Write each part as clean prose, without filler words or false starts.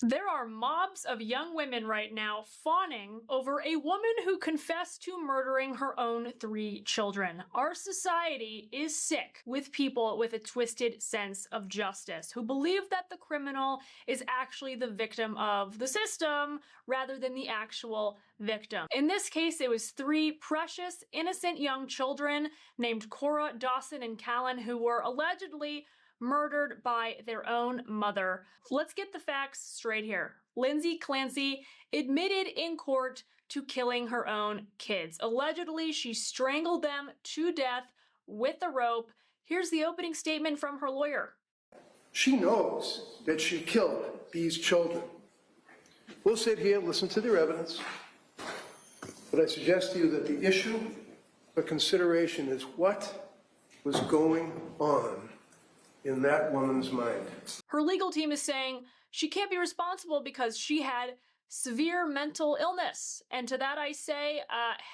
There are mobs of young women right now fawning over a woman who confessed to murdering her own 3 children. Our society is sick with people with a twisted sense of justice who believe that the criminal is actually the victim of the system rather than the actual victim. In this case, it was 3 precious, innocent young children named Cora, Dawson, and Callan who were allegedly murdered by their own mother. Let's get the facts straight here. Lindsay Clancy admitted in court to killing her own kids. Allegedly, she strangled them to death with a rope. Here's the opening statement from her lawyer. She knows that she killed these children. We'll sit here, listen to their evidence, but I suggest to you that the issue for consideration is what was going on in that woman's mind. Her legal team is saying she can't be responsible because she had severe mental illness. And to that I say,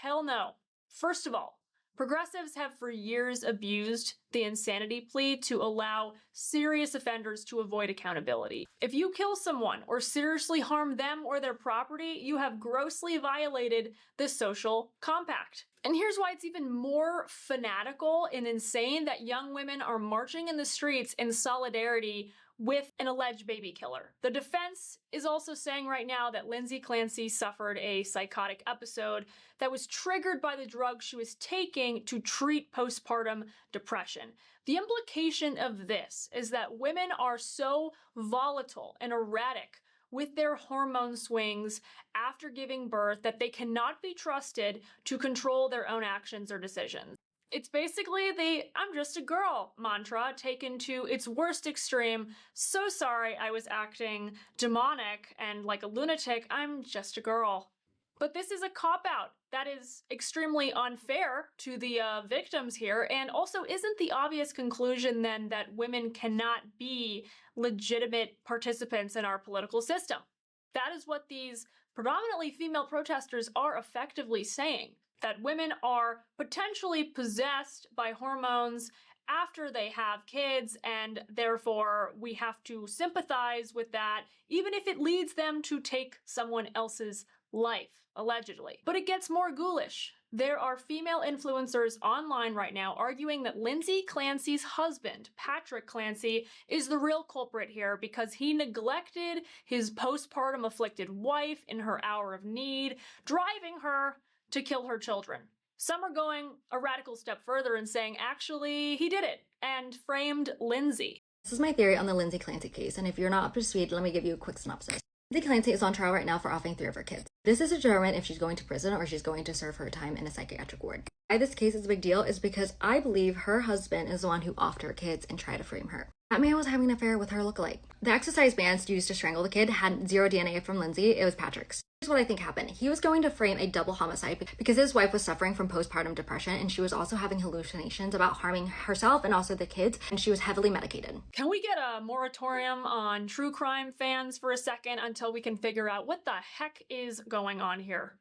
hell no. First of all, progressives have for years abused the insanity plea to allow serious offenders to avoid accountability. If you kill someone or seriously harm them or their property, you have grossly violated the social compact. And here's why it's even more fanatical and insane that young women are marching in the streets in solidarity with an alleged baby killer. The defense is also saying right now that Lindsay Clancy suffered a psychotic episode that was triggered by the drug she was taking to treat postpartum depression. The implication of this is that women are so volatile and erratic with their hormone swings after giving birth that they cannot be trusted to control their own actions or decisions. It's basically the "I'm just a girl" mantra taken to its worst extreme. So sorry I was acting demonic and like a lunatic, I'm just a girl. But this is a cop-out that is extremely unfair to the victims here, and also isn't the obvious conclusion then that women cannot be legitimate participants in our political system? That is what these predominantly female protesters are effectively saying, that women are potentially possessed by hormones after they have kids, and therefore we have to sympathize with that, even if it leads them to take someone else's life, allegedly. But it gets more ghoulish. There are female influencers online right now arguing that Lindsay Clancy's husband, Patrick Clancy, is the real culprit here because he neglected his postpartum afflicted wife in her hour of need, driving her to kill her children. Some are going a radical step further and saying actually he did it and framed Lindsay. This is my theory on the Lindsay Clancy case, and if you're not up to speed, let me give you a quick synopsis. Lindsay Clancy is on trial right now for offing 3 of her kids. This is to determine if she's going to prison or she's going to serve her time in a psychiatric ward. Why this case is a big deal is because I believe her husband is the one who offed her kids and tried to frame her. That man was having an affair with her lookalike. The exercise bands used to strangle the kid had 0 DNA from Lindsay, it was Patrick's. Here's what I think happened. He was going to frame a double homicide because his wife was suffering from postpartum depression and she was also having hallucinations about harming herself and also the kids, and she was heavily medicated. Can we get a moratorium on true crime fans for a second until we can figure out what the heck is going on here?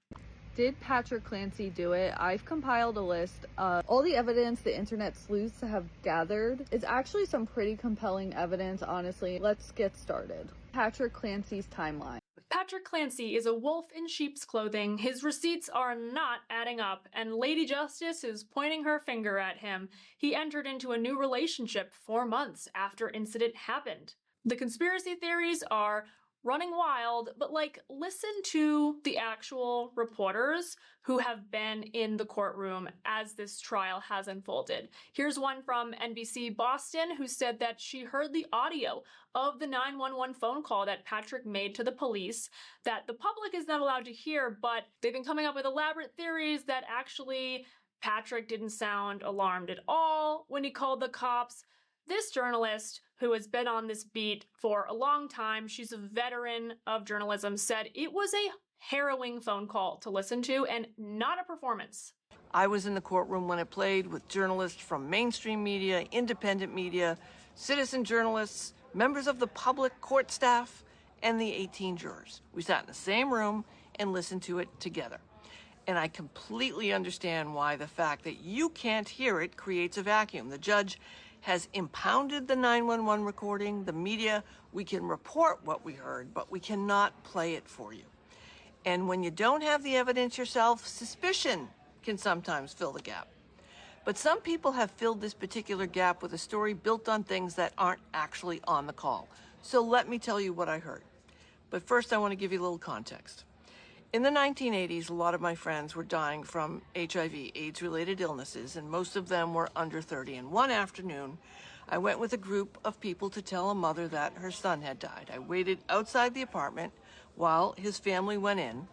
Did Patrick Clancy do it? I've compiled a list of all the evidence the internet sleuths have gathered. It's actually some pretty compelling evidence, honestly. Let's get started. Patrick Clancy's timeline. Patrick Clancy is a wolf in sheep's clothing. His receipts are not adding up, and Lady Justice is pointing her finger at him. He entered into a new relationship 4 months after incident happened. The conspiracy theories are running wild, but listen to the actual reporters who have been in the courtroom as this trial has unfolded. Here's one from NBC Boston who said that she heard the audio of the 911 phone call that Patrick made to the police that the public is not allowed to hear, but they've been coming up with elaborate theories that actually Patrick didn't sound alarmed at all when he called the cops. This journalist, who has been on this beat for a long time, she's a veteran of journalism, said it was a harrowing phone call to listen to and not a performance. I was in the courtroom when it played with journalists from mainstream media, independent media, citizen journalists, members of the public, court staff, and the 18 jurors. We sat in the same room and listened to it together. And I completely understand why the fact that you can't hear it creates a vacuum. The judge has impounded the 911 recording. The media We can report what we heard, but we cannot play it for you. And when you don't have the evidence yourself, suspicion can sometimes fill the gap. But some people have filled this particular gap with a story built on things that aren't actually on the call. So let me tell you what I heard. But first, I want to give you a little context. In the 1980s, a lot of my friends were dying from HIV, AIDS-related illnesses, and most of them were under 30. And one afternoon, I went with a group of people to tell a mother that her son had died. I waited outside the apartment while his family went in.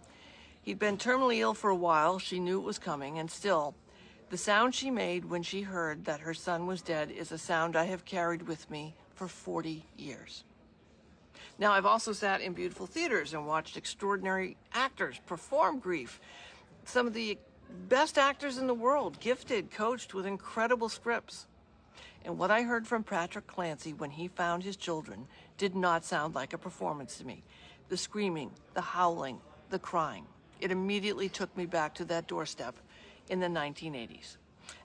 He'd been terminally ill for a while. She knew it was coming, and still, the sound she made when she heard that her son was dead is a sound I have carried with me for 40 years. Now, I've also sat in beautiful theaters and watched extraordinary actors perform grief. Some of the best actors in the world, gifted, coached with incredible scripts. And what I heard from Patrick Clancy when he found his children did not sound like a performance to me. The screaming, the howling, the crying. It immediately took me back to that doorstep in the 1980s.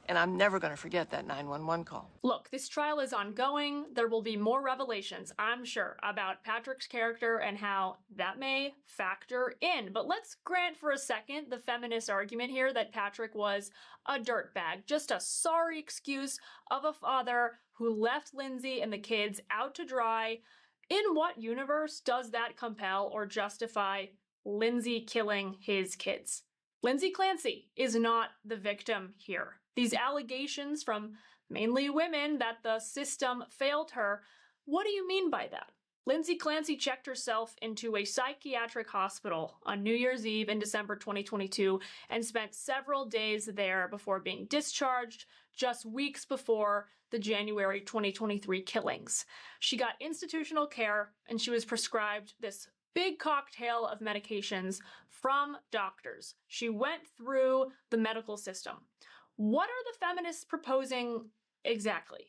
And I'm never going to forget that 911 call. Look, this trial is ongoing. There will be more revelations, I'm sure, about Patrick's character and how that may factor in. But let's grant for a second the feminist argument here that Patrick was a dirtbag, just a sorry excuse of a father who left Lindsay and the kids out to dry. In what universe does that compel or justify Lindsay killing his kids? Lindsay Clancy is not the victim here. These allegations from mainly women that the system failed her, what do you mean by that? Lindsay Clancy checked herself into a psychiatric hospital on New Year's Eve in December 2022 and spent several days there before being discharged just weeks before the January 2023 killings. She got institutional care and she was prescribed this big cocktail of medications from doctors. She went through the medical system. What are the feminists proposing exactly?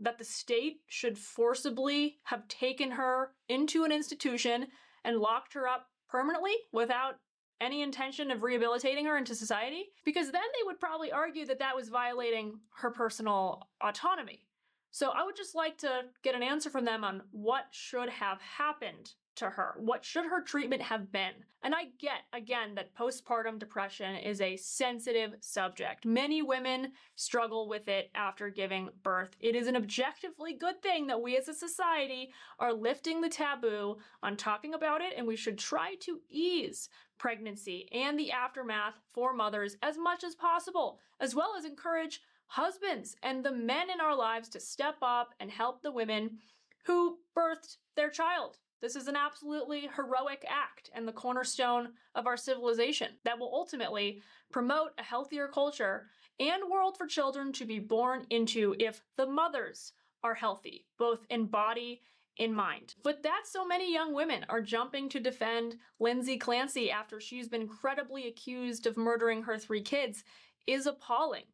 That the state should forcibly have taken her into an institution and locked her up permanently without any intention of rehabilitating her into society? Because then they would probably argue that that was violating her personal autonomy. So I would just like to get an answer from them on what should have happened to her. What should her treatment have been? And I get, again, that postpartum depression is a sensitive subject. Many women struggle with it after giving birth. It is an objectively good thing that we as a society are lifting the taboo on talking about it, and we should try to ease pregnancy and the aftermath for mothers as much as possible, as well as encourage husbands and the men in our lives to step up and help the women who birthed their child. This is an absolutely heroic act and the cornerstone of our civilization that will ultimately promote a healthier culture and world for children to be born into if the mothers are healthy, both in body and mind. But that so many young women are jumping to defend Lindsay Clancy after she's been credibly accused of murdering her 3 kids is appalling.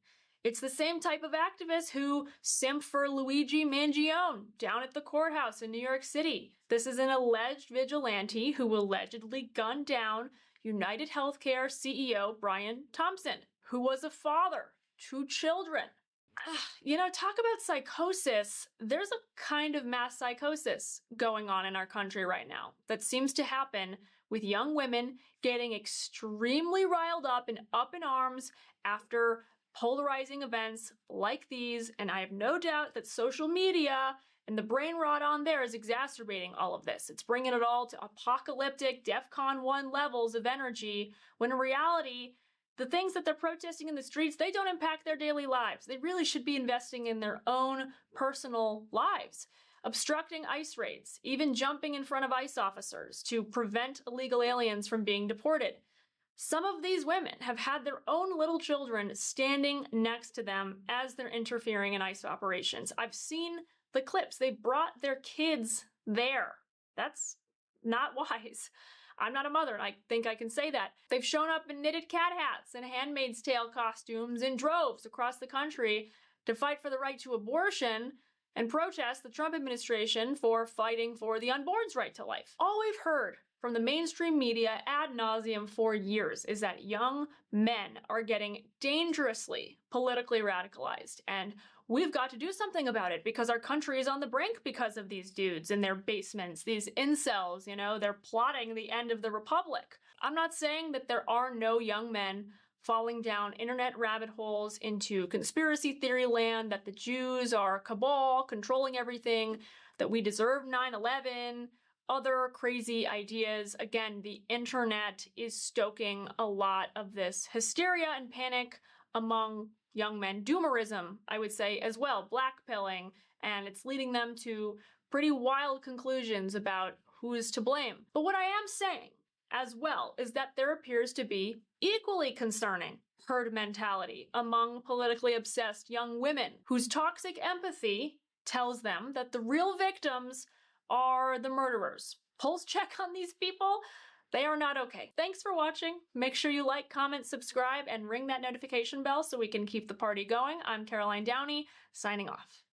It's the same type of activist who simped for Luigi Mangione down at the courthouse in New York City. This is an alleged vigilante who allegedly gunned down United Healthcare CEO Brian Thompson, who was a father to children. Talk about psychosis. There's a kind of mass psychosis going on in our country right now that seems to happen with young women getting extremely riled up and up in arms after polarizing events like these, and I have no doubt that social media and the brain rot on there is exacerbating all of this. It's bringing it all to apocalyptic DEFCON 1 levels of energy, when in reality, the things that they're protesting in the streets, they don't impact their daily lives. They really should be investing in their own personal lives, obstructing ICE raids, even jumping in front of ICE officers to prevent illegal aliens from being deported. Some of these women have had their own little children standing next to them as they're interfering in ICE operations. I've seen the clips. They brought their kids there. That's not wise. I'm not a mother, and I think I can say that. They've shown up in knitted cat hats and Handmaid's Tale costumes in droves across the country to fight for the right to abortion, and protest the Trump administration for fighting for the unborn's right to life. All we've heard from the mainstream media ad nauseum for years is that young men are getting dangerously politically radicalized, and we've got to do something about it because our country is on the brink because of these dudes in their basements, these incels, they're plotting the end of the republic. I'm not saying that there are no young men falling down internet rabbit holes into conspiracy theory land, that the Jews are a cabal controlling everything, that we deserve 9/11, other crazy ideas. Again, the internet is stoking a lot of this hysteria and panic among young men. Doomerism, I would say, as well, blackpilling, and it's leading them to pretty wild conclusions about who is to blame. But what I am saying as well is that there appears to be equally concerning herd mentality among politically obsessed young women whose toxic empathy tells them that the real victims are the murderers. Pulse check on these people. They are not okay. Thanks for watching. Make sure you like, comment, subscribe, and ring that notification bell so we can keep the party going. I'm Caroline Downey, signing off.